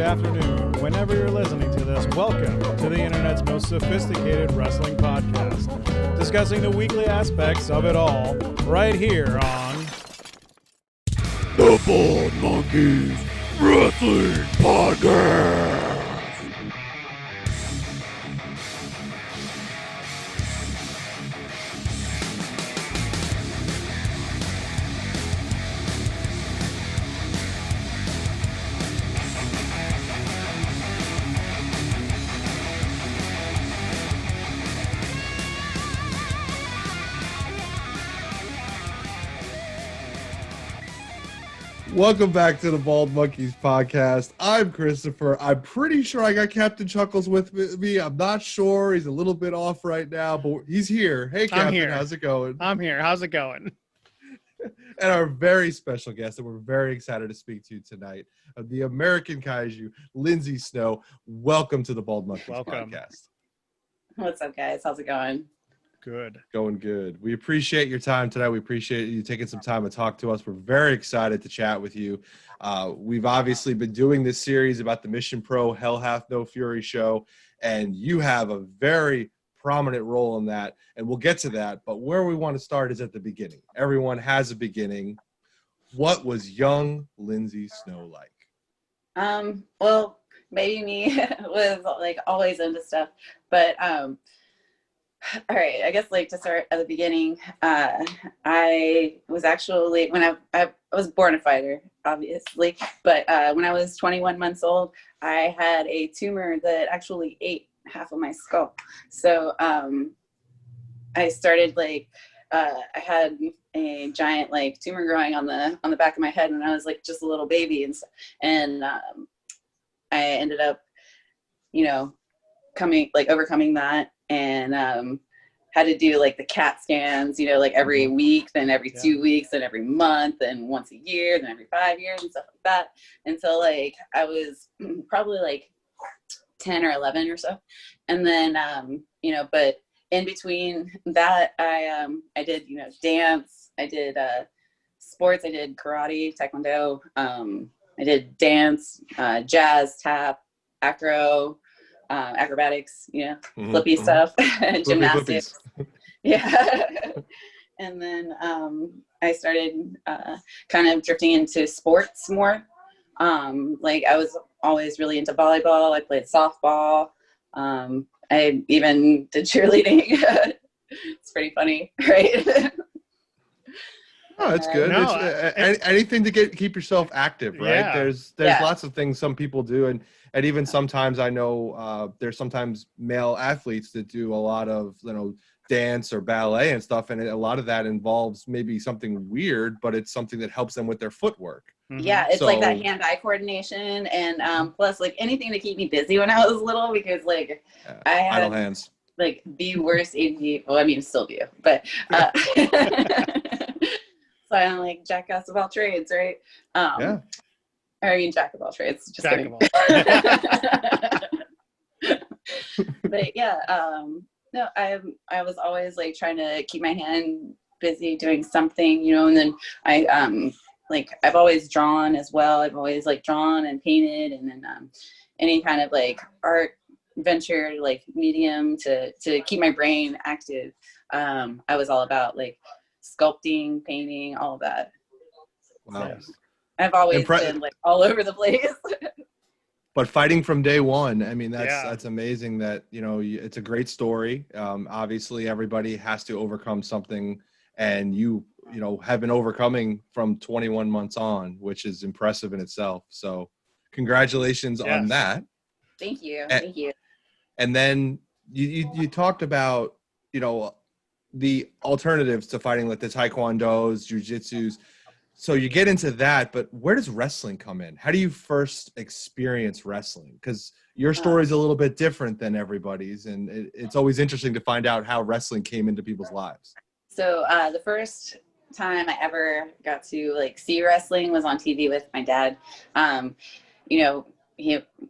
good afternoon. Whenever you're listening to this, welcome to the internet's most sophisticated wrestling podcast, discussing the weekly aspects of it all, right here on The Bald Monkeys Wrestling Podcast. Welcome back to the Bald Monkeys podcast. I'm Christopher. I'm pretty sure I got Captain Chuckles with me. I'm not sure. He's a little bit off right now, but he's here. Hey, Captain, I'm here. How's it going? I'm here. How's it going? And our very special guest that we're very excited to speak to tonight, the American Kaiju, Lindsay Snow. Welcome to the Bald Monkeys podcast. What's up, guys? How's it going? Good. Going good. We appreciate your time tonight. We appreciate you taking some time to talk to us. We're very excited to chat with you. We've obviously been doing this series about the Mission Pro Hell Hath No Fury show, and you have a very prominent role in that, and we'll get to that. But where we want to start is at the beginning. Everyone has a beginning. What was young Lindsay Snow like? Well, maybe me was like always into stuff, but all right, I guess like to start at the beginning, I was actually, when I was born a fighter, obviously, but when I was 21 months old, I had a tumor that actually ate half of my skull. So I started like, I had a giant like tumor growing on the back of my head when I was like just a little baby, and I ended up, overcoming that, and had to do like the CAT scans, like every week, then every 2 weeks, then every month, and once a year, then every 5 years and stuff like that, until like I was probably like 10 or 11 or so. And then but in between that, I did dance, I did sports, I did karate, taekwondo, I did dance, jazz, tap, acrobatics, flippy stuff, gymnastics. Yeah. And then I started kind of drifting into sports more. Like I was always really into volleyball. I played softball. I even did cheerleading. It's pretty funny, right? Oh, that's good. No, anything to keep yourself active, right? Yeah. There's lots of things some people do, and even sometimes I know there's sometimes male athletes that do a lot of dance or ballet and stuff, and a lot of that involves maybe something weird, but it's something that helps them with their footwork. Yeah, it's like that hand-eye coordination, and plus like anything to keep me busy when I was little, because like I had idle hands, like the worst ADD. Well, I mean, still do, but so I'm like jackass of all trades, right? Yeah. I mean, jack of all trades. Just Jack kidding. of all. But yeah, no, I was always like trying to keep my hand busy doing something, and then I've always drawn as well. I've always like drawn and painted, and then any kind of like art venture, like medium to keep my brain active. I was all about like sculpting, painting, all of that. Wow. So I've always been like all over the place. But fighting from day one, I mean, that's amazing. That it's a great story. Obviously, everybody has to overcome something, and you have been overcoming from 21 months on, which is impressive in itself. So, congratulations on that. Thank you. Thank you. And then you talked about the alternatives to fighting, like the taekwondos, jujitsus. So you get into that, but where does wrestling come in? How do you first experience wrestling? Because your story is a little bit different than everybody's, and it's always interesting to find out how wrestling came into people's lives. So the first time I ever got to like see wrestling was on TV with my dad. We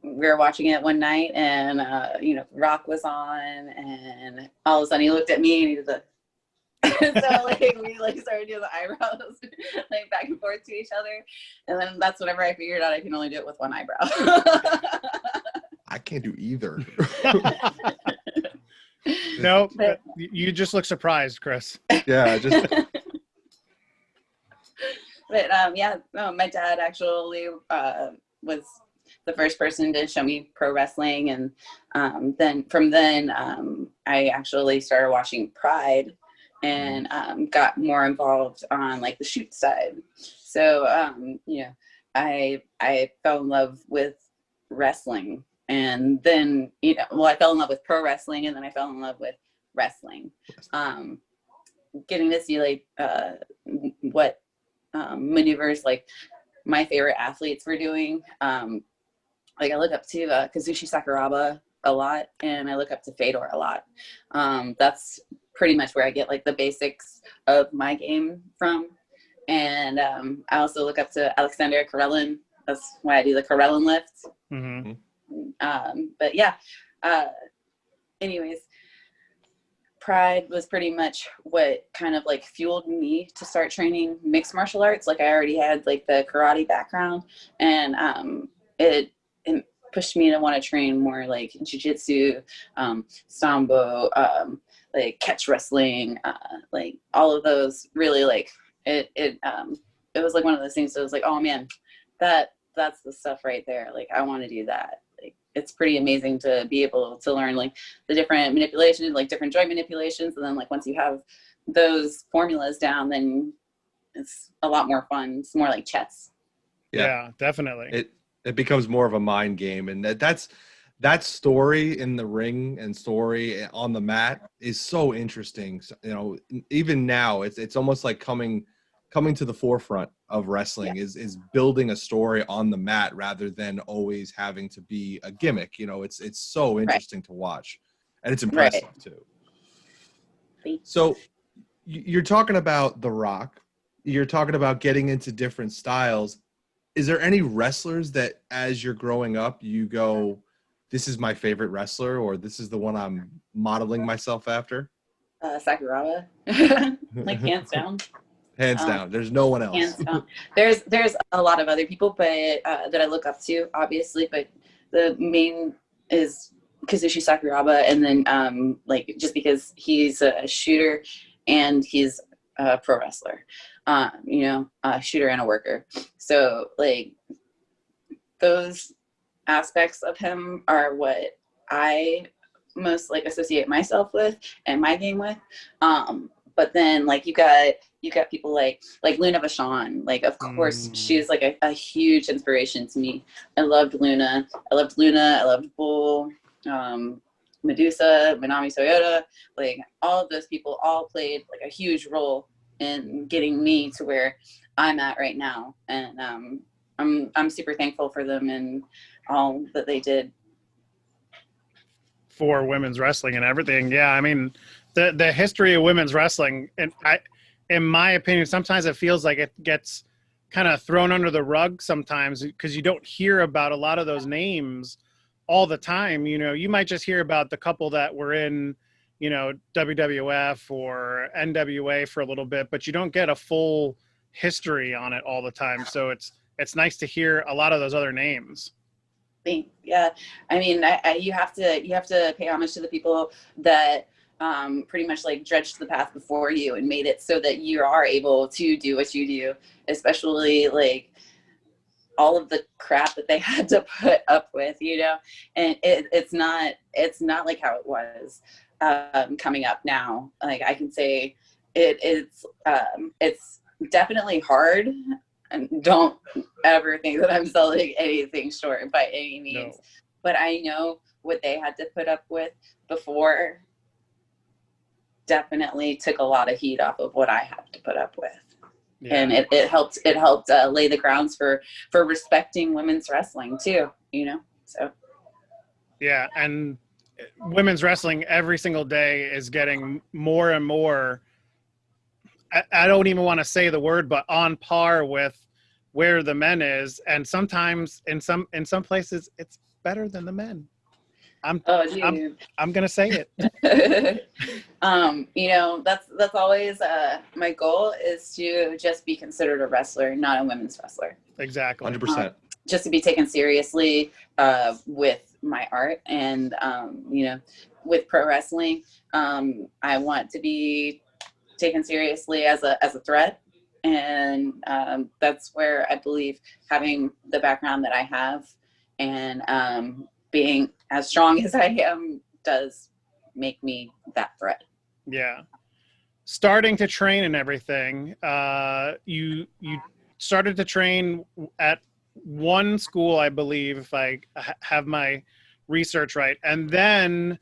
were watching it one night, and Rock was on, and all of a sudden he looked at me and he was like, So like we like started doing the eyebrows like back and forth to each other, and then that's whenever I figured out I can only do it with one eyebrow. I can't do either. No, you just look surprised, Chris. Yeah, just But yeah, no, my dad actually was the first person to show me pro wrestling, and then I actually started watching Pride and got more involved on like the shoot side. So you know, I fell in love with wrestling, and then I fell in love with pro wrestling, and then I fell in love with wrestling. Getting to see like what maneuvers like my favorite athletes were doing. Like I look up to Kazushi Sakuraba a lot, and I look up to Fedor a lot. That's pretty much where I get like the basics of my game from. And I also look up to Alexander Karelin. That's why I do the Karelin lift. Mm-hmm. But yeah, anyways, Pride was pretty much what kind of like fueled me to start training mixed martial arts. Like I already had like the karate background, and it pushed me to want to train more like jiu-jitsu, sambo, like catch wrestling, like all of those really like it was like one of those things that was like, oh man, that's the stuff right there. Like I want to do that. Like it's pretty amazing to be able to learn like the different manipulations, like different joint manipulations. And then like once you have those formulas down, then it's a lot more fun. It's more like chess. Yeah, definitely. It becomes more of a mind game, and that story in the ring and story on the mat is so interesting. So, even now it's almost like coming to the forefront of wrestling is building a story on the mat rather than always having to be a gimmick. It's so interesting to watch, and it's impressive too. So you're talking about The Rock, you're talking about getting into different styles. Is there any wrestlers that as you're growing up, you go, this is my favorite wrestler, or this is the one I'm modeling myself after? Sakuraba, like hands down. Hands down. There's no one else. Hands down. There's a lot of other people, but that I look up to, obviously. But the main is Kazushi Sakuraba, and then like just because he's a shooter and he's a pro wrestler, a shooter and a worker. So like those aspects of him are what I most like associate myself with and my game with. But then like you got people like Luna Vachon. Like of course she's like a huge inspiration to me. I loved Luna. I loved Bull, Medusa, Minami Toyota. Like all of those people all played like a huge role in getting me to where I'm at right now. And I'm super thankful for them and all that they did for women's wrestling and everything. Yeah, I mean, the history of women's wrestling, and in my opinion, sometimes it feels like it gets kind of thrown under the rug sometimes because you don't hear about a lot of those names all the time. You might just hear about the couple that were in, WWF or NWA for a little bit, but you don't get a full history on it all the time. So it's nice to hear a lot of those other names. Yeah, I mean, you have to pay homage to the people that pretty much like dredged the path before you and made it so that you are able to do what you do, especially like all of the crap that they had to put up with, and it's not like how it was coming up now. Like I can say it's definitely hard. And don't ever think that I'm selling anything short by any means. No. But I know what they had to put up with before definitely took a lot of heat off of what I have to put up with. Yeah. And it helped lay the grounds for respecting women's wrestling too, so. Yeah, and women's wrestling every single day is getting more and more, I don't even want to say the word, but on par with where the men is, and sometimes in some places it's better than the men. I'm gonna say it. You know, that's always my goal is to just be considered a wrestler, not a women's wrestler. Exactly. 100%. Just to be taken seriously with my art and you know, with pro wrestling. I want to be taken seriously as a threat, and that's where I believe having the background that I have and being as strong as I am does make me that threat. Yeah. Starting to train and everything, you started to train at one school, I believe, if I have my research right, and then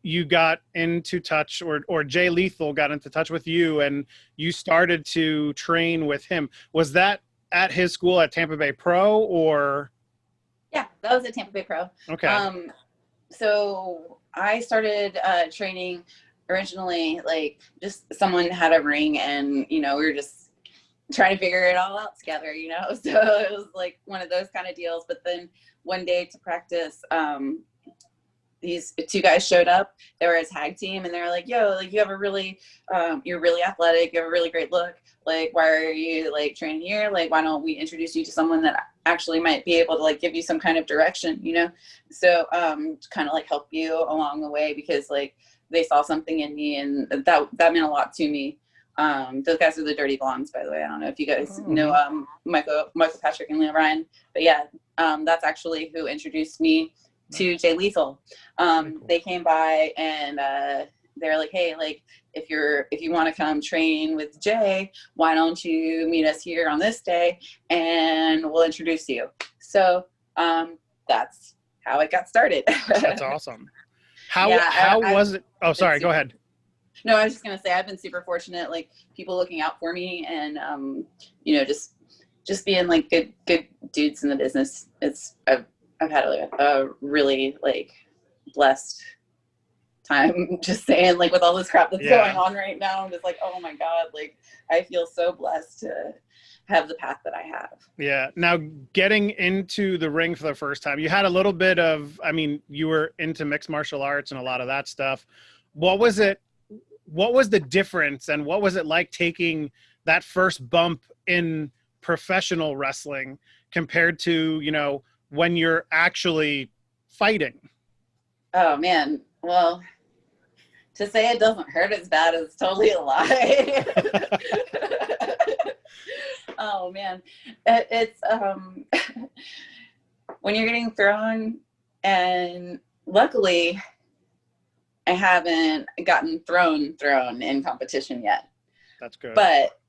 you got into touch, or Jay Lethal got into touch with you, and you started to train with him. Was that at his school at Tampa Bay Pro, or? Yeah, that was at Tampa Bay Pro. Okay. So I started training originally, like just someone had a ring, and you know, we were just trying to figure it all out together, you know. So it was like one of those kind of deals. But then one day to practice, these two guys showed up. They were a tag team, and they were like, "Yo, like you have a really, you're really athletic. You have a really great look. Like, why are you like training here? Like, why don't we introduce you to someone that actually might be able to like give you some kind of direction, you know? So, to kind of like help you along the way, because like they saw something in me, and that meant a lot to me. Those guys are the Dirty Blondes, by the way. I don't know if you guys know Michael Patrick and Leah Ryan, but yeah, that's actually who introduced me to Jay Lethal. Cool. They came by, and they're like, "Hey, like if you want to come train with Jay, why don't you meet us here on this day, and we'll introduce you." So that's how it got started. That's awesome. How Yeah, was it? Oh, sorry. Go ahead. No, I was just gonna say I've been super fortunate, like people looking out for me, and you know, just being like good dudes in the business. I've had a really like blessed time, just saying, like with all this crap that's going on right now. I'm just like, oh my God, like I feel so blessed to have the path that I have. Yeah. Now getting into the ring for the first time, you had a little bit of, I mean, you were into mixed martial arts and a lot of that stuff. What was it? What was the difference, and what was it like taking that first bump in professional wrestling compared to, you know, when you're actually fighting? Oh man, well, to say it doesn't hurt as bad is totally a lie. Oh man, it's when you're getting thrown, and luckily I haven't gotten thrown in competition yet. That's good. But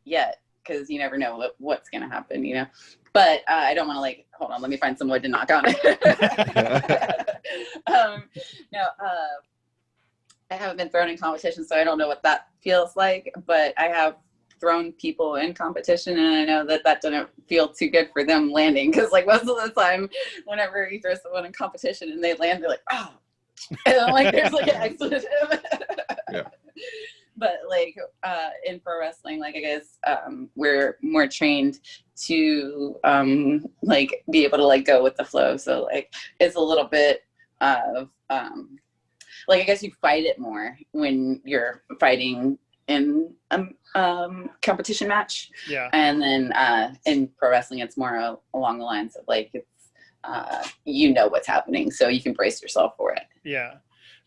yet, because you never know what's gonna happen, you know. But I don't want to like, hold on, let me find some wood to knock on it. No, I haven't been thrown in competition, so I don't know what that feels like, but I have thrown people in competition, and I know that doesn't feel too good for them landing, because like most of the time whenever you throw someone in competition and they land, they're like, oh, and then, like there's like an expletive. Yeah. But like in pro wrestling, like I guess we're more trained to like be able to like go with the flow. So like it's a little bit of like I guess you fight it more when you're fighting in competition match. Yeah. And then in pro wrestling, it's more along the lines of like it's you know what's happening, so you can brace yourself for it. Yeah.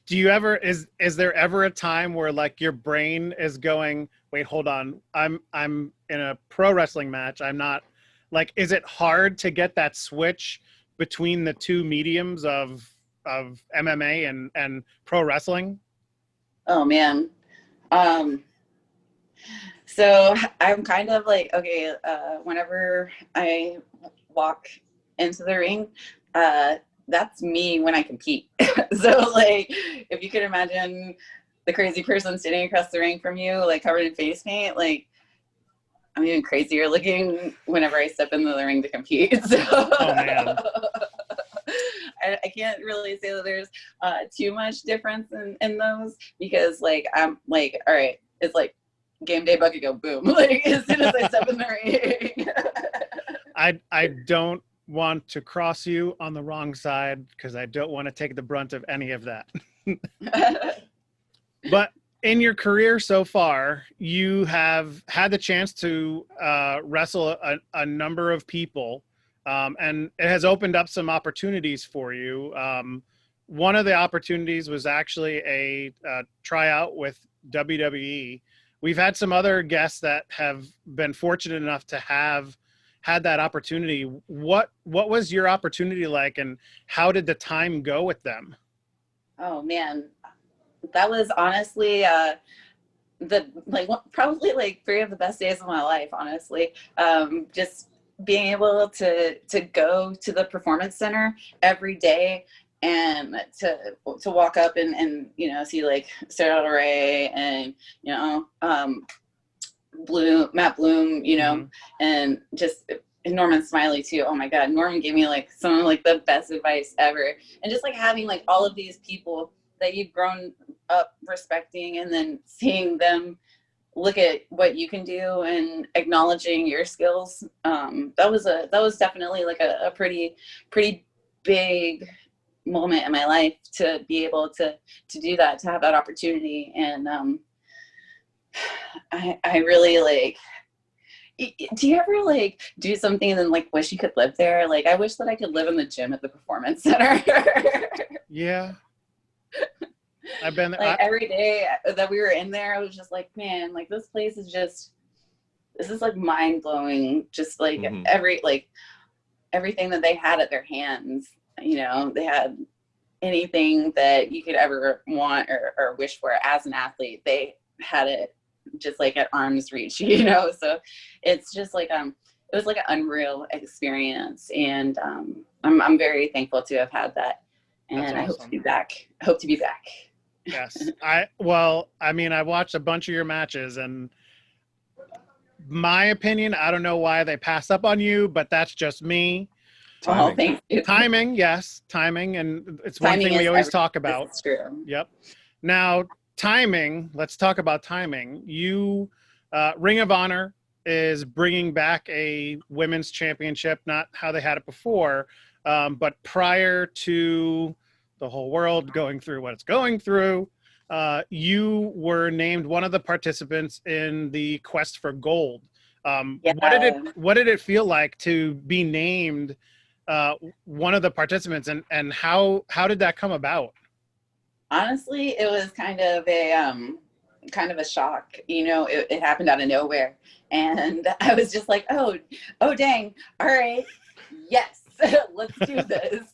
Do you ever, is there ever a time where like your brain is going, wait, hold on, I'm in a pro wrestling match, I'm not, like, is it hard to get that switch between the two mediums of MMA and pro wrestling? Oh man. So I'm kind of like, okay, whenever I walk into the ring, that's me when I compete. So like, if you could imagine the crazy person standing across the ring from you, like covered in face paint, like I'm even crazier looking whenever I step into the ring to compete. So Oh man. I can't really say that there's too much difference in those, because like I'm like, all right, it's like game day bucket go boom, like as soon as I step in the ring. I don't want to cross you on the wrong side, because I don't want to take the brunt of any of that. But in your career so far, you have had the chance to wrestle a number of people, and it has opened up some opportunities for you. One of the opportunities was actually a tryout with WWE. We've had some other guests that have been fortunate enough to have had that opportunity. What was your opportunity like, and how did the time go with them? Oh man, that was honestly probably like three of the best days of my life, honestly. Just being able to go to the performance center every day and to walk up and see like Sarah Del Rey and Matt Bloom, Mhm. and just Norman Smiley too. Oh my God, Norman gave me like some of like the best advice ever. And just like having like all of these people that you've grown up respecting, and then seeing them look at what you can do and acknowledging your skills. That was definitely like a pretty big moment in my life to be able to do that, to have that opportunity. And I really like, do you ever like do something and then like wish you could live there? Like I wish that I could live in the gym at the performance center. Yeah, I've been Like every day that we were in there, I was just like, man, like this place is just, this is like mind blowing. Just like Mhm. everything that they had at their hands, they had anything that you could ever want or wish for as an athlete. They had it just like at arm's reach, so it's just like it was like an unreal experience. And I'm very thankful to have had that, and That's I hope to awesome. be back. Yes. I mean, I watched a bunch of your matches, and my opinion, I don't know why they passed up on you, but that's just me. Oh, Timing. thank you. Timing, yes, timing, and it's one Timing thing we is always everything. talk This about. is true. Yep. Now, timing, let's talk about timing. Ring of Honor is bringing back a women's championship, not how they had it before, but prior to the whole world going through what it's going through, you were named one of the participants in the quest for gold. Yeah. What did it feel like to be named one of the participants, and how did that come about? Honestly, it was kind of a shock. It happened out of nowhere, and I was just like, oh dang, all right, yes. Let's do this.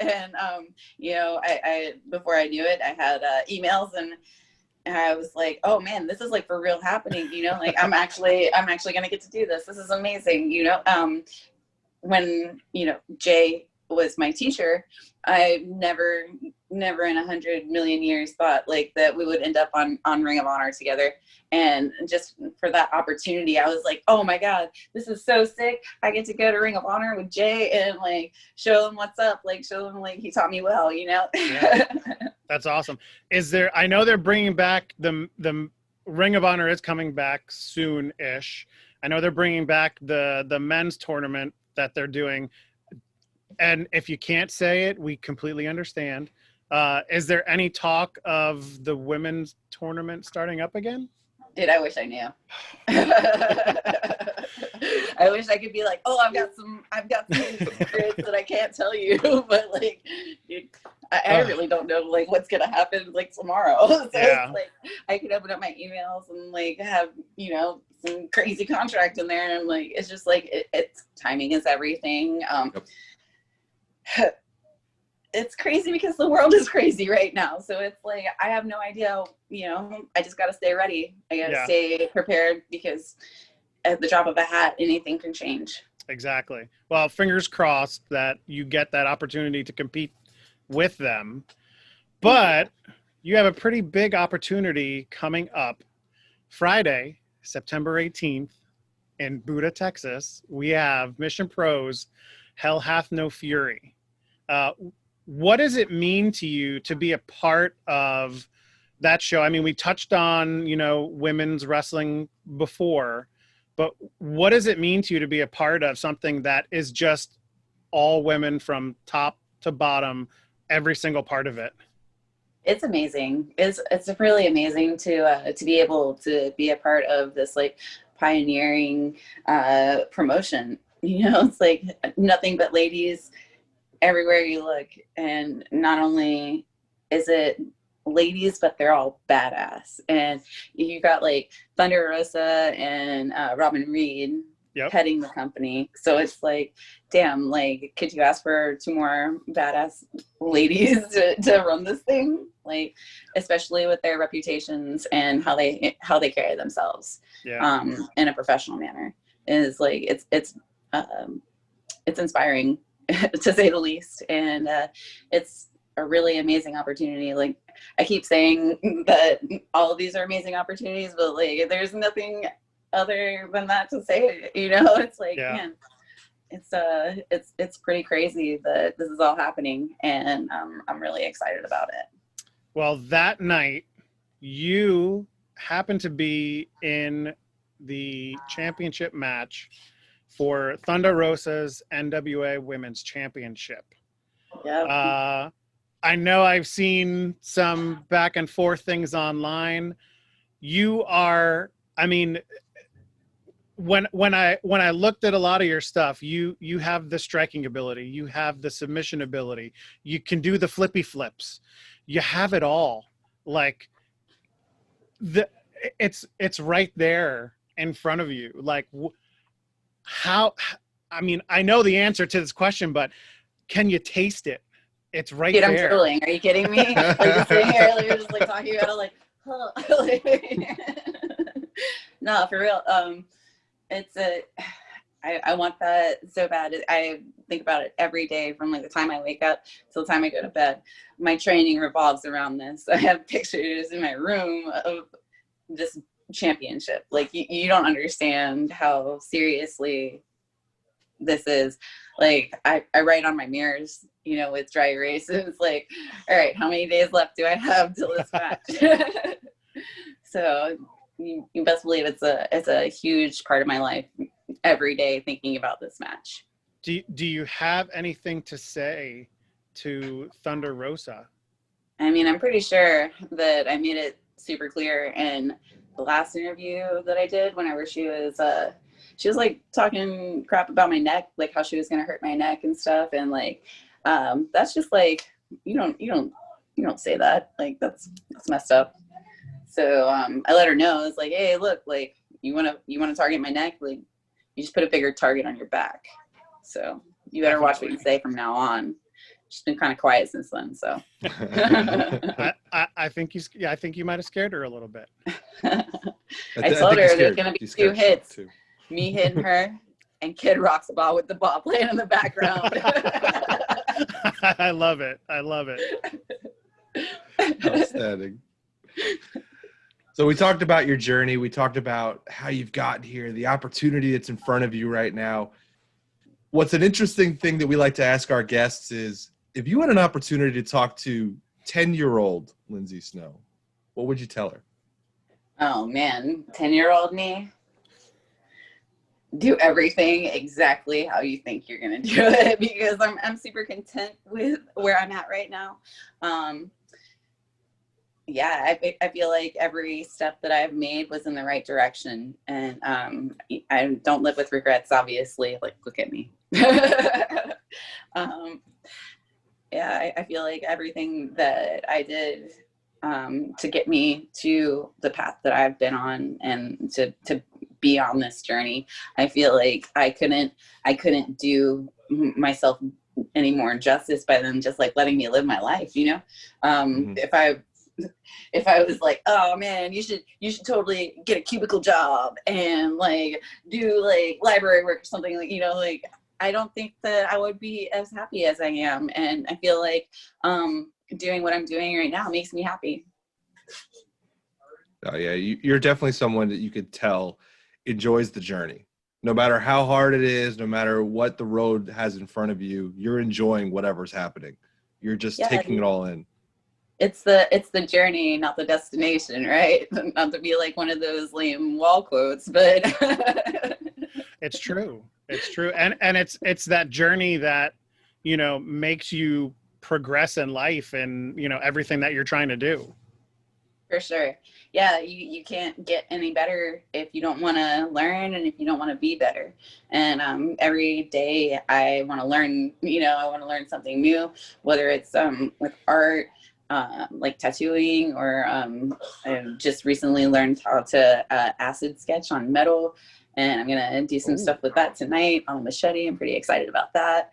And I before I knew it, I had emails, and I was like, oh man, this is like for real happening. Like I'm actually gonna get to do this. This is amazing. When Jay was my teacher, I never in 100 million years thought like that we would end up on Ring of Honor together. And just for that opportunity, I was like, oh my God, this is so sick. I get to go to Ring of Honor with Jay and like show him what's up, like show him like he taught me well. Yeah. That's awesome. I know they're bringing back the Ring of Honor is coming back soon-ish. I know they're bringing back the men's tournament that they're doing. And if you can't say it, we completely understand. Is there any talk of the women's tournament starting up again? Dude, I wish I knew. I wish I could be like, oh, I've got some secrets that I can't tell you, but like, dude, I really don't know like what's gonna happen like tomorrow. So Yeah. It's like I could open up my emails and like have some crazy contract in there, and like it's just like it's timing is everything. It's crazy because the world is crazy right now. So it's like, I have no idea, I just got to stay ready. I got to stay prepared, because at the drop of a hat, anything can change. Exactly. Well, fingers crossed that you get that opportunity to compete with them. But you have a pretty big opportunity coming up Friday, September 18th in Buda, Texas. We have Mission Pro's Hell Hath No Fury. What does it mean to you to be a part of that show? I mean, we touched on, women's wrestling before, but what does it mean to you to be a part of something that is just all women from top to bottom, every single part of it? It's amazing. It's really amazing to be able to be a part of this like pioneering promotion. You know, it's like nothing but ladies everywhere you look, and not only is it ladies, but they're all badass. And you got like Thunder Rosa and Robin Reed Yep. heading the company. So it's like, damn, like, could you ask for two more badass ladies to run this thing? Like, especially with their reputations and how they carry themselves Yeah. in a professional manner, is like it's inspiring to say the least. And it's a really amazing opportunity. Like, I keep saying that all of these are amazing opportunities, but like there's nothing other than that to say, you know. It's like, Yeah. man, it's pretty crazy that this is all happening, and I'm really excited about it. Well, that night you happened to be in the championship match for Thunder Rosa's NWA Women's Championship. Yeah. I know I've seen some back and forth things online. You are, I mean, when I looked at a lot of your stuff, you have the striking ability, you have the submission ability, you can do the flippy flips, you have it all. Like it's right there in front of you. Like how? I mean, I know the answer to this question, but can you taste it? It's right Dude, I'm there. drooling. Are you kidding me? Like, just sitting here, like, you're just like talking about it, like, huh. No, for real. It's I want that so bad. I think about it every day, from like the time I wake up till the time I go to bed. My training revolves around this. I have pictures in my room of this championship. Like, you don't understand how seriously this is. Like, I write on my mirrors, you know, with dry erase. It's like, all right, how many days left do I have till this match? So you best believe it's a huge part of my life every day, thinking about this match. Do you have anything to say to Thunder Rosa? I mean, I'm pretty sure that I made it super clear in the last interview that I did, whenever she was like talking crap about my neck, like how she was gonna hurt my neck and stuff. And like, that's just like, you don't say that. Like, that's messed up. So I let her know. It's like, hey, look, like, you wanna target my neck, like, you just put a bigger target on your back. So you better watch what you say from now on. She's been kind of quiet since then, so. I think you might have scared her a little bit. I told her there's gonna be 2 hits. Me hitting her, and Kid rocks the ball with the ball playing in the background. I love it. Outstanding. So we talked about your journey. We talked about how you've gotten here, the opportunity that's in front of you right now. What's an interesting thing that we like to ask our guests is, if you had an opportunity to talk to 10-year-old Lindsay Snow, what would you tell her? Oh man, 10-year-old me, do everything exactly how you think you're gonna do it, because I'm super content with where I'm at right now. Yeah, I feel like every step that I've made was in the right direction, and I don't live with regrets, obviously. Like, look at me. Yeah, I feel like everything that I did to get me to the path that I've been on, and to be on this journey, I feel like I couldn't do myself any more justice by them just like letting me live my life, you know. If I was like, oh man, you should totally get a cubicle job and like do like library work or something, like, you know, like, I don't think that I would be as happy as I am. And I feel like doing what I'm doing right now makes me happy. Oh yeah, you're definitely someone that you could tell enjoys the journey. No matter how hard it is, no matter what the road has in front of you, you're enjoying whatever's happening. You're just taking it all in. It's the journey, not the destination, right? Not to be like one of those lame wall quotes, but It's true. And it's that journey that, you know, makes you progress in life and, everything that you're trying to do. For sure. Yeah, you can't get any better if you don't want to learn and if you don't want to be better. And every day I want to learn, I want to learn something new, whether it's with art, like tattooing, or I've just recently learned how to acid sketch on metal. And I'm going to do some stuff with that tonight on a machete. I'm pretty excited about that.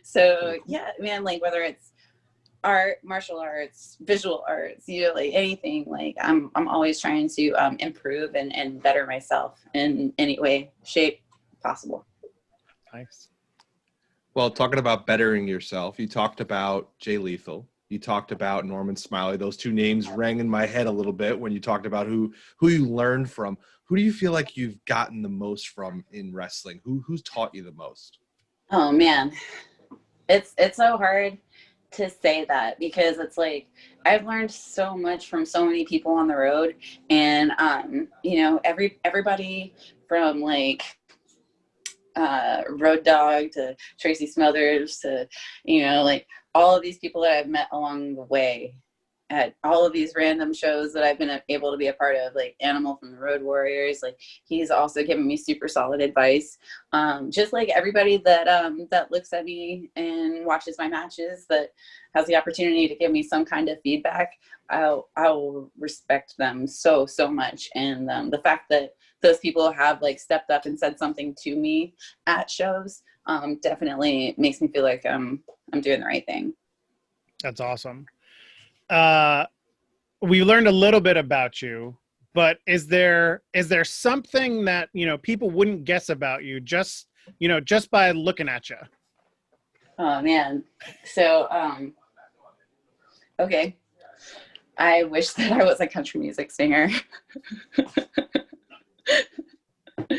So yeah, man, like whether it's art, martial arts, visual arts, like anything, like I'm always trying to improve and better myself in any way, shape possible. Nice. Well, talking about bettering yourself, you talked about Jay Lethal. You talked about Norman Smiley. Those two names rang in my head a little bit when you talked about who you learned from. Who do you feel like you've gotten the most from in wrestling? Who's taught you the most? Oh man, it's so hard to say that, because it's like I've learned so much from so many people on the road, and everybody from like Road Dogg to Tracy Smothers to like all of these people that I've met along the way at all of these random shows that I've been able to be a part of, like Animal from the Road Warriors. Like he's also given me super solid advice. Just like everybody that that looks at me and watches my matches, that has the opportunity to give me some kind of feedback, I'll respect them so much. And the fact that those people have like stepped up and said something to me at shows definitely makes me feel like I'm doing the right thing. That's awesome. We learned a little bit about you, but is there something that people wouldn't guess about you just by looking at you? Oh man, so okay, I wish that I was a country music singer.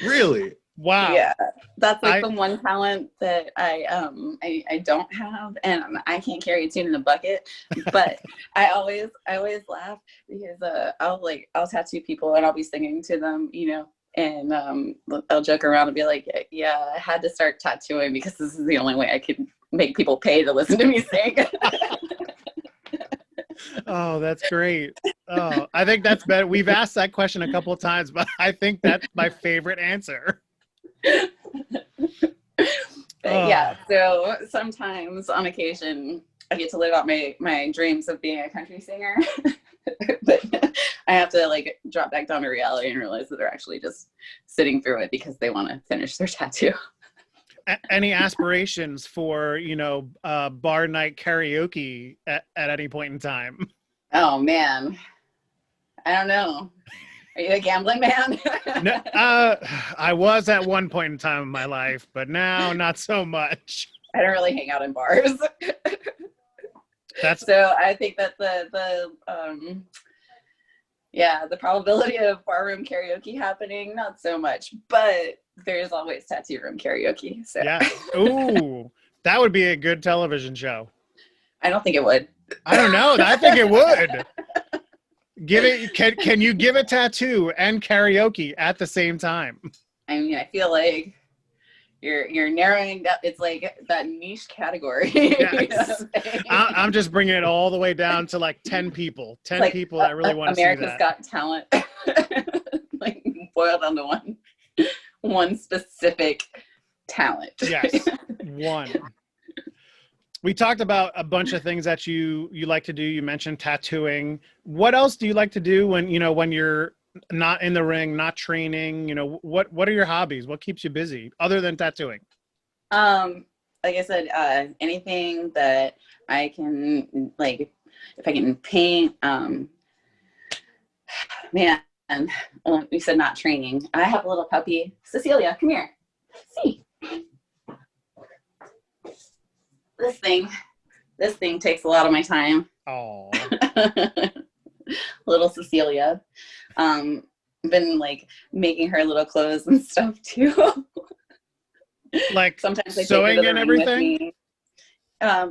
Really? Wow. Yeah, that's like the one talent that I don't have, and I can't carry a tune in a bucket. But I always laugh because I'll tattoo people and I'll be singing to them, and I'll joke around and be like, yeah, I had to start tattooing because this is the only way I could make people pay to listen to me sing. Oh, that's great. Oh, I think that's better. We've asked that question a couple of times, but I think that's my favorite answer. But yeah, so sometimes on occasion I get to live out my dreams of being a country singer. But I have to like drop back down to reality and realize that they're actually just sitting through it because they want to finish their tattoo. Any aspirations for bar night karaoke at any point in time? Oh man, I don't know. Are you a gambling man? No, I was at one point in time in my life, but now not so much. I don't really hang out in bars. So I think that the probability of barroom karaoke happening, not so much, but there's always tattoo room karaoke. So yeah. Ooh, that would be a good television show. I don't think it would. I don't know. I think it would. Can you give a tattoo and karaoke at the same time? I mean, I feel like you're narrowing that. It's like that niche category. Yes. I'm just bringing it all the way down to like 10 people. 10 like people that really want to see that. America's Got Talent. Like boiled down to one specific talent. Yes, one. We talked about a bunch of things that you like to do. You mentioned tattooing. What else do you like to do when you're not in the ring, not training? What are your hobbies? What keeps you busy other than tattooing? Like I said, anything that I can, like, if I can paint, man, you said not training. I have a little puppy. Cecilia, come here. See. This thing takes a lot of my time. Oh. Little Cecilia. Been like making her little clothes and stuff too. Like sometimes I sewing and everything.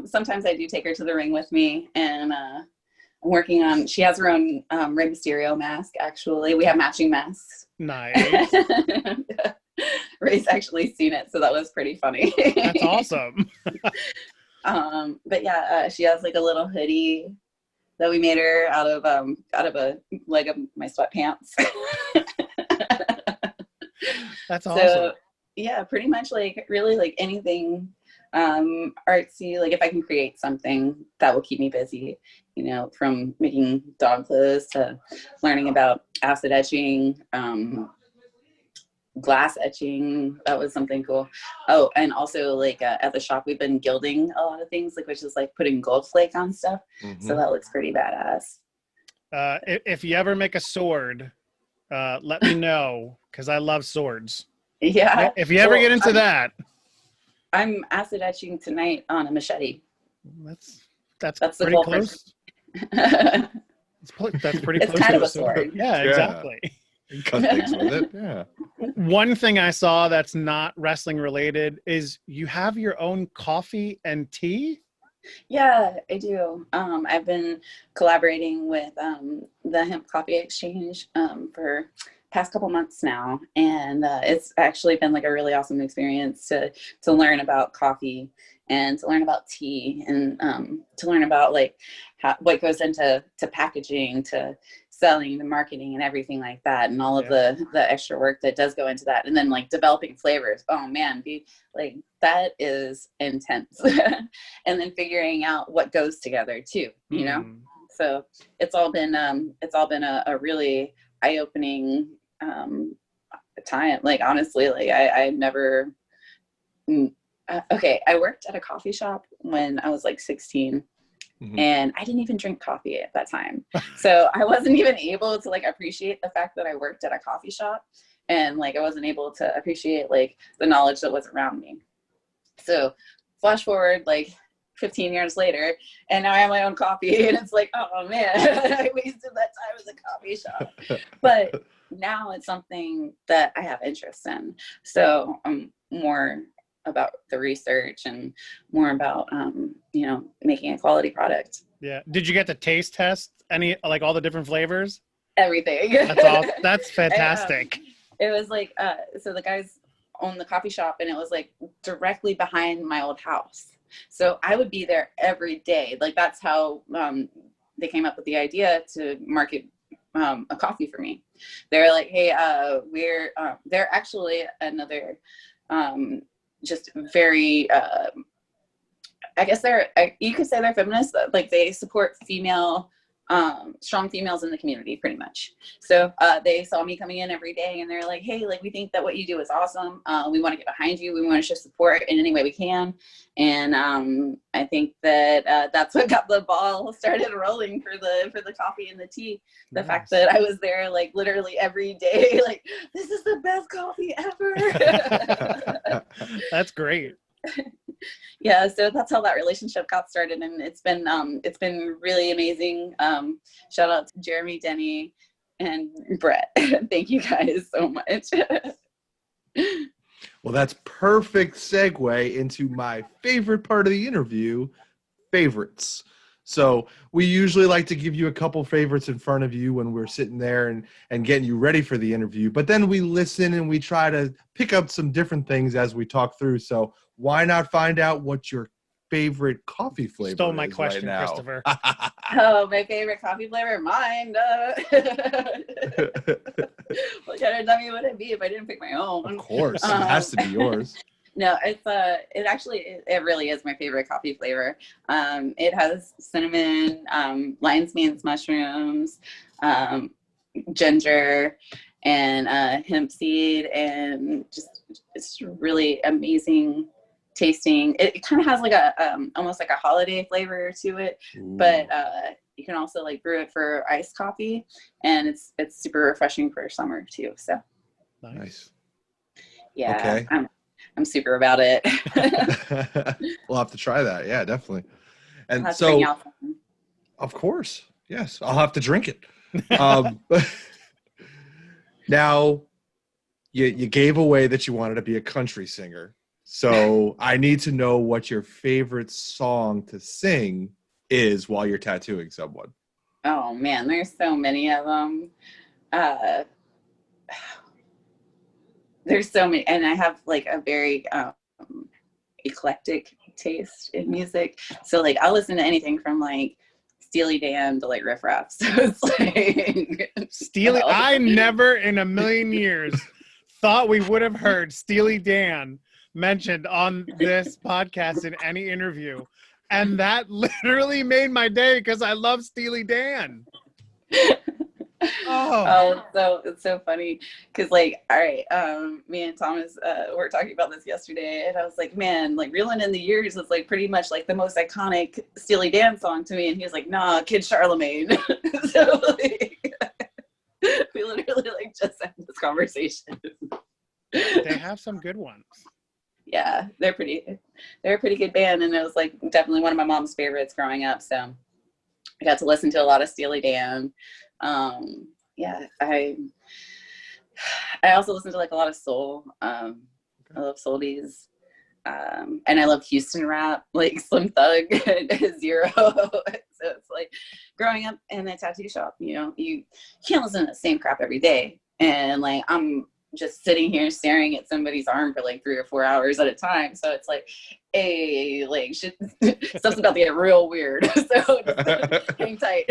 Sometimes I do take her to the ring with me, and I'm working on. She has her own Rey Mysterio mask. Actually, we have matching masks. Nice. Ray's actually seen it, so that was pretty funny. That's awesome. But yeah, she has like a little hoodie that we made her out of a leg of my sweatpants. That's awesome. So yeah, pretty much like really like anything artsy. Like if I can create something that will keep me busy, you know, from making dog clothes to learning about acid etching, glass etching. That was something cool. Oh, and also like at the shop we've been gilding a lot of things, like which is like putting gold flake on stuff. So that looks pretty badass. If you ever make a sword, let me know, because I love swords. Yeah. If you ever get into that. I'm acid etching tonight on a machete. That's the pretty goal close. That's pretty it's close kind to of a sword. Yeah, exactly. You cut things with it. Yeah. One thing I saw that's not wrestling related is you have your own coffee and tea. Yeah, I do. I've been collaborating with the Hemp Coffee Exchange for past couple months now, and it's actually been like a really awesome experience to learn about coffee and to learn about tea and to learn about like what goes into packaging, to selling, the marketing, and everything like that, and all of the extra work that does go into that, and then like developing flavors. Oh man, like that is intense. And then figuring out what goes together too, you know. So it's all been a really eye-opening time. Like honestly, like I never okay, I worked at a coffee shop when I was like 16. And I didn't even drink coffee at that time. So I wasn't even able to like appreciate the fact that I worked at a coffee shop, and like I wasn't able to appreciate like the knowledge that was around me. So flash forward like 15 years later, and now I have my own coffee, and it's like, oh man, I wasted that time at the coffee shop. But now it's something that I have interest in. So I'm more about the research and more about you know, making a quality product. Yeah. Did you get to taste test any, like all the different flavors? Everything. That's fantastic. It was like so the guys owned the coffee shop, and it was like directly behind my old house. So I would be there every day. Like that's how they came up with the idea to market a coffee for me. They're like, hey, they're actually another just very I guess you could say they're feminists. Like they support strong females in the community pretty much. So they saw me coming in every day, and they're like, hey, like we think that what you do is awesome. We want to get behind you. We want to show support in any way we can. And I think that that's what got the ball started rolling for the coffee and the tea. The fact that I was there like literally every day, like this is the best coffee ever. That's great. Yeah, so that's how that relationship got started, and it's been really amazing. Shout out to Jeremy, Denny, and Brett. Thank you guys so much. Well, that's perfect segue into my favorite part of the interview, favorites. So we usually like to give you a couple favorites in front of you when we're sitting there and getting you ready for the interview. But then we listen and we try to pick up some different things as we talk through. So why not find out what your favorite coffee flavor Stole my is question, right now? Christopher. Oh, my favorite coffee flavor? Mine. What kind of dummy would it be if I didn't pick my own? Of course, it has to be yours. No, it really is my favorite coffee flavor. It has cinnamon, lion's mane's mushrooms, ginger, and hemp seed, and it's really amazing tasting. It kind of has like a almost like a holiday flavor to it. Ooh. But you can also like brew it for iced coffee, and it's super refreshing for summer too. So nice. Yeah. Okay. I'm super about it. We'll have to try that. Yeah, definitely. And so, of course, yes, I'll have to drink it. Now, you gave away that you wanted to be a country singer. So I need to know what your favorite song to sing is while you're tattooing someone. Oh, man, there's so many of them. There's so many, and I have like a very eclectic taste in music. So like I'll listen to anything from like Steely Dan to like Riff Raff. So it's like Steely. I never in a million years thought we would have heard Steely Dan mentioned on this podcast in any interview. And that literally made my day because I love Steely Dan. Oh, so it's so funny because like, all right, me and Thomas were talking about this yesterday, and I was like, man, like Reeling in the Years is like pretty much like the most iconic Steely Dan song to me, and he was like, nah, Kid Charlemagne. So like, we literally like just had this conversation. They have some good ones. Yeah, they're a pretty good band, and it was like definitely one of my mom's favorites growing up. So I got to listen to a lot of Steely Dan. Yeah, I also listen to like a lot of soul. I love soldies. And I love Houston rap, like Slim Thug, Zero. So it's like growing up in a tattoo shop, you know, you can't listen to the same crap every day. And like I'm just sitting here staring at somebody's arm for like 3 or 4 hours at a time. So it's like, hey, like shit, stuff's about to get real weird. So just hang tight.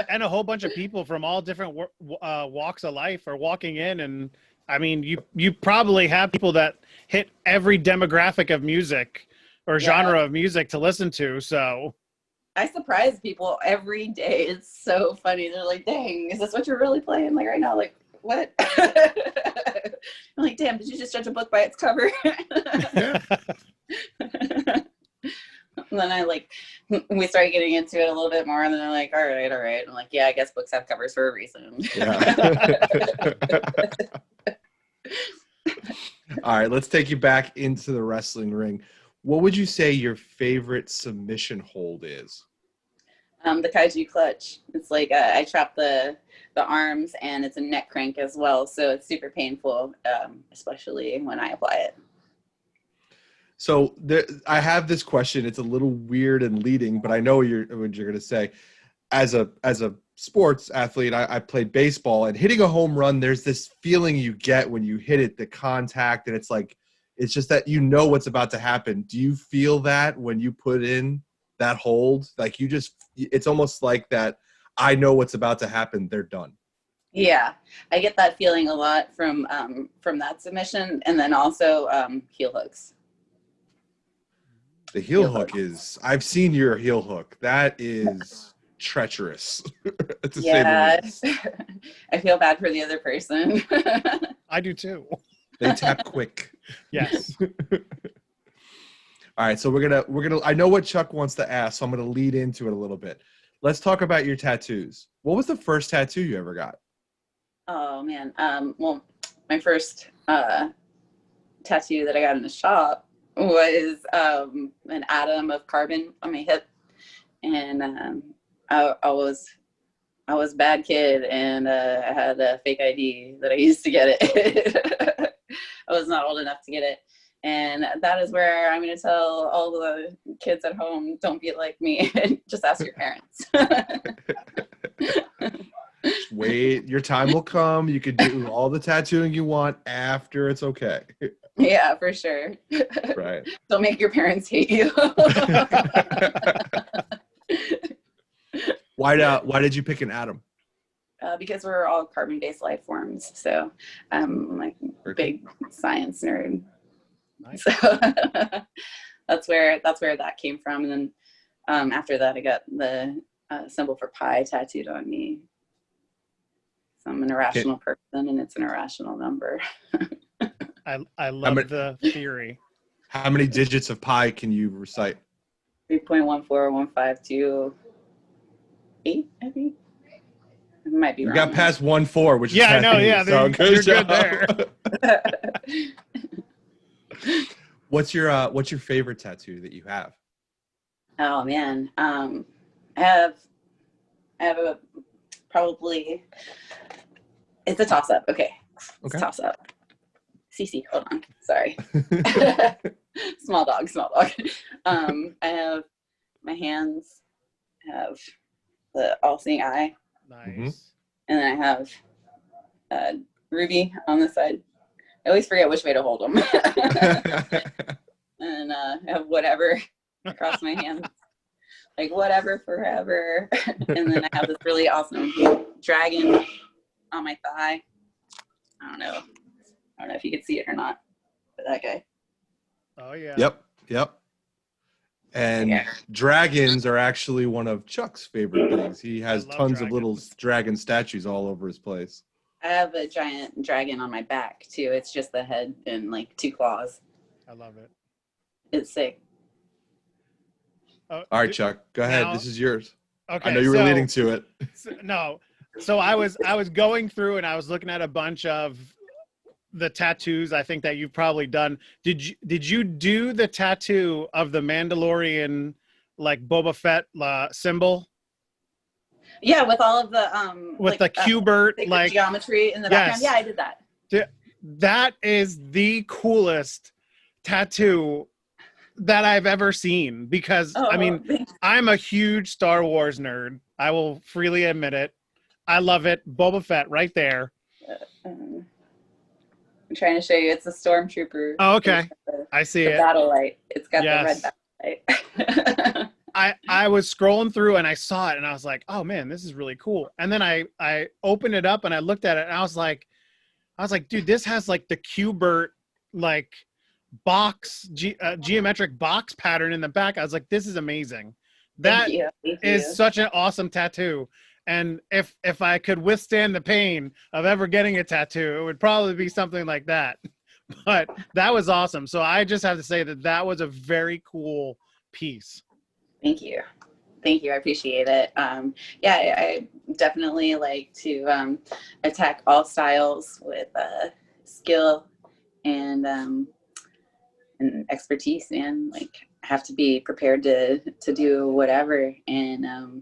And a whole bunch of people from all different walks of life are walking in, and I mean, you probably have people that hit every demographic of music or genre of music to listen to. So I surprise people every day. It's so funny. They're like, dang, is this what you're really playing like right now? Like, what? I'm like, damn, did you just judge a book by its cover? And then we started getting into it a little bit more, and then they're like, all right. I'm like, yeah, I guess books have covers for a reason. Yeah. All right, let's take you back into the wrestling ring. What would you say your favorite submission hold is? The kaiju clutch. It's like I trap the arms, and it's a neck crank as well, so it's super painful, especially when I apply it. So I have this question. It's a little weird and leading, but I know what you're going to say. As a sports athlete, I played baseball, and hitting a home run, there's this feeling you get when you hit it, the contact, and it's like, it's just that you know what's about to happen. Do you feel that when you put in that hold? Like it's almost like that, I know what's about to happen, they're done. Yeah, I get that feeling a lot from that submission, and then also heel hooks. The heel hook is, I've seen your heel hook. That is treacherous, to say the least. I feel bad for the other person. I do too. They tap quick. Yes. All right, so we're gonna. I know what Chuck wants to ask, so I'm gonna lead into it a little bit. Let's talk about your tattoos. What was the first tattoo you ever got? Oh man, well, my first tattoo that I got in the shop was an atom of carbon on my hip, and I was a bad kid, and I had a fake ID that I used to get it. I was not old enough to get it, and that is where I'm going to tell all the kids at home, don't be like me, and just ask your parents. Just wait, your time will come. You can do all the tattooing you want after it's okay. Yeah, for sure. Right. Don't make your parents hate you. Why did you pick an atom? Because we're all carbon-based life forms. So I'm like a big science nerd. Nice. So that's where that came from. And then after that, I got the symbol for pi tattooed on me. So I'm an irrational person, and it's an irrational number. I love the theory. How many digits of pi can you recite? 3.14152. 8, I think. I might be You wrong. got past 1.4, which Yeah, is I know. Yeah, so you're good there. What's your favorite tattoo that you have? Oh man, I have a probably. It's a toss up. Okay, it's a toss up. Cece, hold on. Sorry. Small dog. I have my hands. I have the all-seeing eye. Nice. And then I have Ruby on the side. I always forget which way to hold them. and have whatever across my hands, like whatever forever. And then I have this really awesome dragon on my thigh. I don't know if you could see it or not, but that guy. Oh yeah. Yep. And dragons are actually one of Chuck's favorite things. He has tons of little dragon statues all over his place. I have a giant dragon on my back too. It's just the head and like 2 claws. I love it. It's sick. All right, Chuck, go ahead. This is yours. Okay. I know you were leading to it. So I was going through and I was looking at a bunch of the tattoos I think that you've probably done. Did you do the tattoo of the Mandalorian, like Boba Fett symbol? Yeah, with all of the with the Q-bert like geometry in the background. Yeah, I did that. That is the coolest tattoo that I've ever seen, because I mean, I'm a huge Star Wars nerd. I will freely admit it. I love it. Boba Fett right there. I'm trying to show you. It's a stormtrooper. Oh, okay. I see it. Battle light. It's got the red battle light. I was scrolling through and I saw it and I was like, oh man, this is really cool. And then I opened it up and I looked at it and I was like, dude, this has like the Q-bert like box geometric box pattern in the back. I was like, this is amazing. That is such an awesome tattoo. And if I could withstand the pain of ever getting a tattoo, it would probably be something like that. But that was awesome. So I just have to say that was a very cool piece. Thank you. I appreciate it. I definitely like to attack all styles with skill and expertise, and like have to be prepared to do whatever. And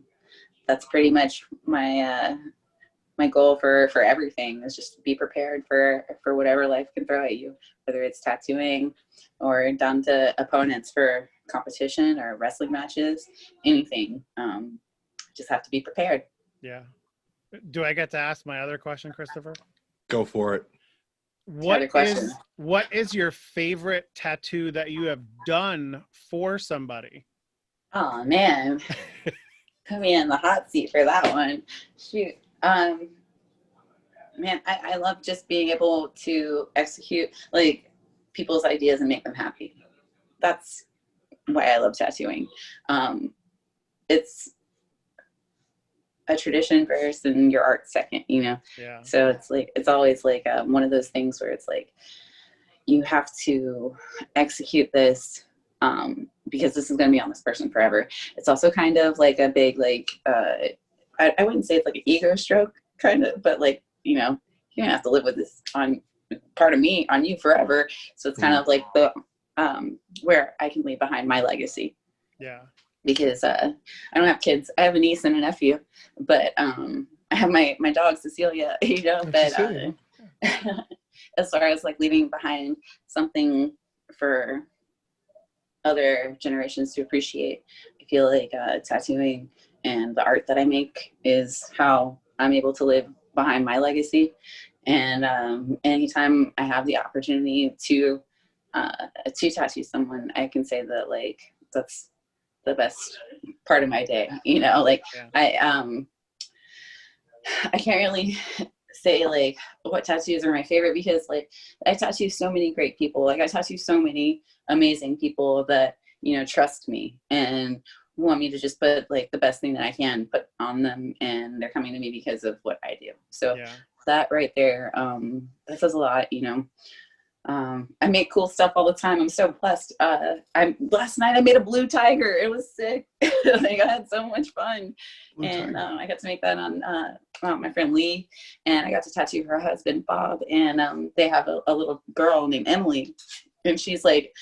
that's pretty much my my goal for everything, is just to be prepared for whatever life can throw at you, whether it's tattooing or down to opponents for competition or wrestling matches, anything. Just have to be prepared. Yeah. Do I get to ask my other question, Christopher? Go for it. What is your favorite tattoo that you have done for somebody? Oh man. Put me in the hot seat for that one. Shoot. Man, I love just being able to execute like people's ideas and make them happy. That's why I love tattooing. It's a tradition first and your art second, you know? Yeah. So it's always like one of those things where it's like, you have to execute this because this is going to be on this person forever. It's also kind of like a big, like, I wouldn't say it's like an ego stroke kind of, but like, you know, you're going to have to live with this on part of me on you forever. So it's kind of like the, where I can leave behind my legacy. Yeah. Because I don't have kids. I have a niece and a nephew, but I have my dog Cecilia, you know, but as far as like leaving behind something for other generations to appreciate, I feel like tattooing and the art that I make is how I'm able to live behind my legacy. And anytime I have the opportunity to tattoo someone, I can say that like that's the best part of my day, you know. Like I can't really say like what tattoos are my favorite, because like I tattoo so many great people. Like I tattoo so many amazing people that, you know, trust me and want me to just put like the best thing that I can put on them, and they're coming to me because of what I do. So that right there, that says a lot, you know. I make cool stuff all the time. I'm so blessed. Last night I made a blue tiger. It was sick. Like, I had so much fun. I got to make that on my friend Lee, and I got to tattoo her husband Bob, and they have a little girl named Emily, and she's like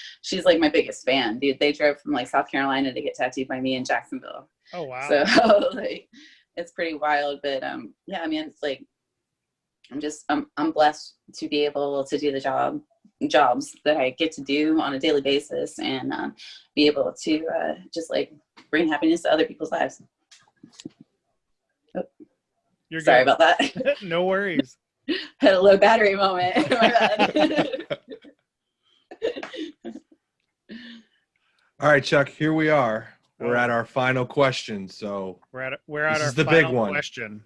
my biggest fan, dude. They drove from like South Carolina to get tattooed by me in Jacksonville. Oh wow. So like it's pretty wild, but yeah, I mean, it's like I'm blessed to be able to do the jobs that I get to do on a daily basis, and be able to just like bring happiness to other people's lives. Oh, You're sorry good. about that. No worries. Had a low battery moment. My bad. All right, Chuck, here we are. We're Oh. at our final question. So We're at This our is the final big one. question.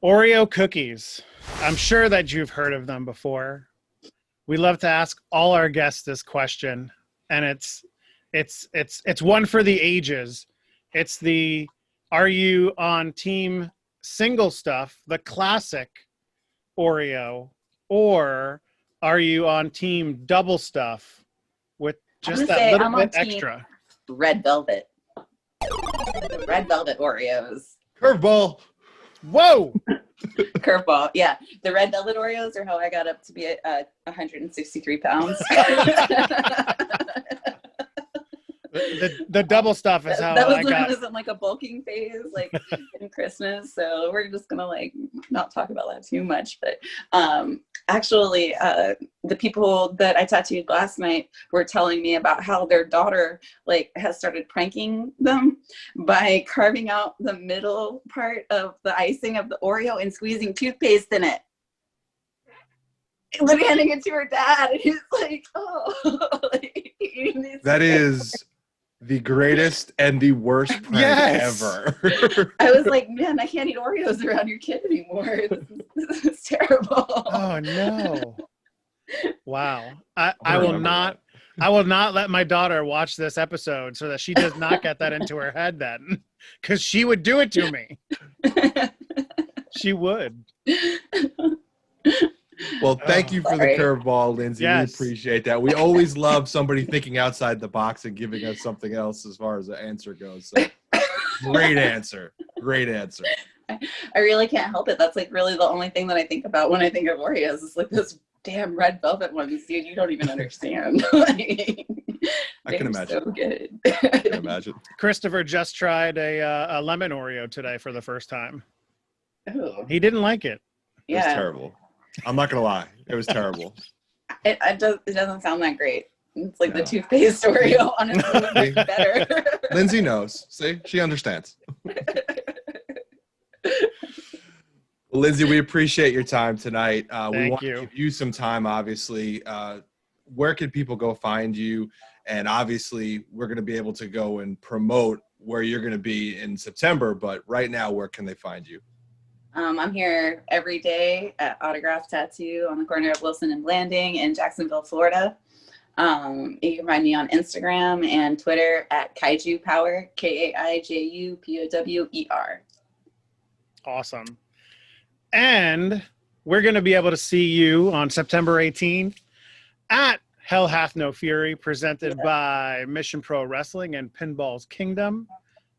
Oreo cookies. I'm sure that you've heard of them before. We love to ask all our guests this question, and it's one for the ages. It's the, are you on team single stuff, the classic Oreo, or are you on team double stuff with just gonna that say little I'm on bit team extra? Red velvet. The red velvet Oreos. curveball. Whoa! Curveball. Yeah. The red velvet Oreos are how I got up to be 163 pounds. The double stuff is how that was I when I got. was in like a bulking phase, like in Christmas. So we're just gonna like not talk about that too much. But actually, the people that I tattooed last night were telling me about how their daughter like has started pranking them by carving out the middle part of the icing of the Oreo and squeezing toothpaste in it. And then handing it to her dad, and he's like, "Oh, like, eating these That toothpaste." is the greatest and the worst prank Yes. ever. I was like, man, I can't eat Oreos around your kid anymore. This is terrible. Oh no! Wow. I I will remember not. I will not let my daughter watch this episode so that she does not get that into her head then, because she would do it to me. She would. Well, thank you for the Sorry. curveball, Lindsay. Yes. We appreciate that. We always love somebody thinking outside the box and giving us something else as far as the answer goes. So, great answer. Great answer. I really can't help it. That's like really the only thing that I think about when I think of Oreos. It's like those damn red velvet ones, dude. You don't even understand. I can imagine. So good. I can imagine. Christopher just tried a lemon Oreo today for the first time. Ooh, He didn't like it. It was yeah. terrible. I'm not going to lie. It was terrible. It doesn't sound that great. It's like No. the toothpaste Oreo, honestly, much better. Lindsay knows. See, she understands. Well, Lindsay, we appreciate your time tonight. We Thank want you. to give you some time, obviously. Where can people go find you? And obviously, we're going to be able to go and promote where you're going to be in September. But right now, where can they find you? I'm here every day at Autograph Tattoo on the corner of Wilson and Blanding in Jacksonville, Florida. You can find me on Instagram and Twitter at Kaiju Power, KAIJUPOWER. Awesome. And we're going to be able to see you on September 18th at Hell Hath No Fury, presented by Mission Pro Wrestling and Pinball's Kingdom.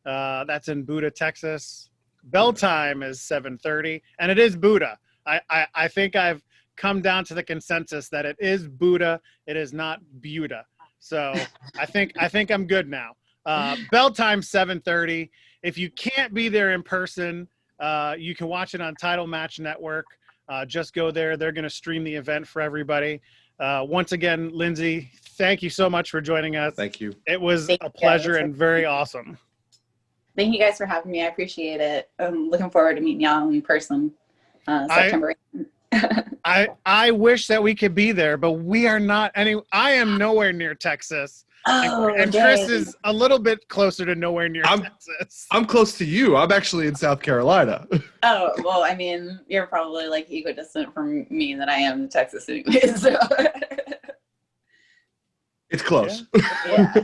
That's in Buda, Texas. Bell time is 7:30, and it is Buda. I think I've come down to the consensus that it is Buda. It is not Buda. So I think I'm good now. Bell time 7:30. If you can't be there in person, you can watch it on Title Match Network. Just go there. They're going to stream the event for everybody. Once again, Lindsay, thank you so much for joining us. Thank you. It was Thank a you, pleasure guys. and very awesome. Thank you guys for having me. I appreciate it. I'm looking forward to meeting y'all in person September 8th. I wish that we could be there, but we are not any. I am nowhere near Texas, and Chris dang. is a little bit closer to nowhere near Texas. I'm close to you. I'm actually in South Carolina. Oh, well, I mean, you're probably like equidistant from me than I am in Texas anyway. So. It's close. Yeah.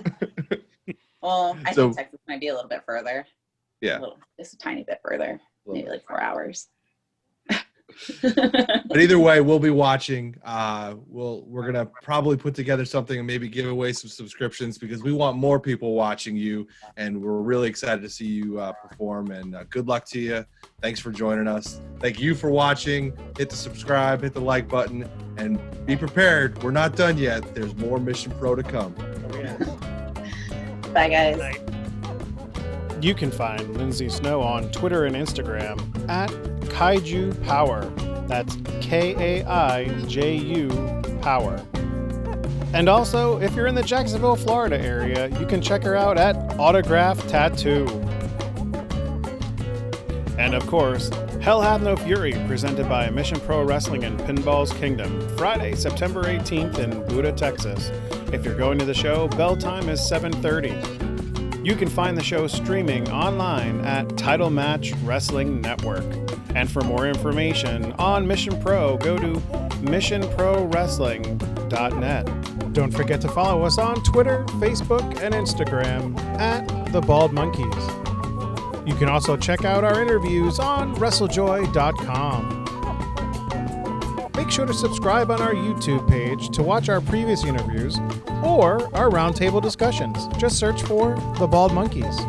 Well, I So- think Texas might be a little bit further. Yeah. Just a tiny bit further. Maybe like 4 hours. But either way, we'll be watching. We're gonna probably put together something and maybe give away some subscriptions because we want more people watching you, and we're really excited to see you perform. And good luck to you. Thanks for joining us. Thank you for watching. Hit the subscribe, hit the like button, and be prepared. We're not done yet. There's more Mission Pro to come. Bye, guys. Night. You can find Lindsay Snow on Twitter and Instagram at Kaiju Power. That's KAIJU Power. And also, if you're in the Jacksonville, Florida area, you can check her out at Autograph Tattoo. And of course, Hell Hath No Fury, presented by Mission Pro Wrestling and Pinball's Kingdom, Friday, September 18th in Buda, Texas. If you're going to the show, bell time is 7:30. You can find the show streaming online at Title Match Wrestling Network. And for more information on Mission Pro, go to missionprowrestling.net. Don't forget to follow us on Twitter, Facebook, and Instagram at The Bald Monkeys. You can also check out our interviews on WrestleJoy.com. Make sure to subscribe on our YouTube page to watch our previous interviews or our roundtable discussions. Just search for The Bald Monkeys.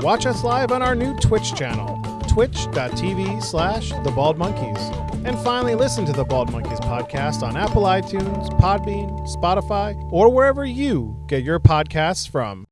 Watch us live on our new Twitch channel, twitch.tv/TheBaldMonkeys. And finally, listen to The Bald Monkeys podcast on Apple iTunes, Podbean, Spotify, or wherever you get your podcasts from.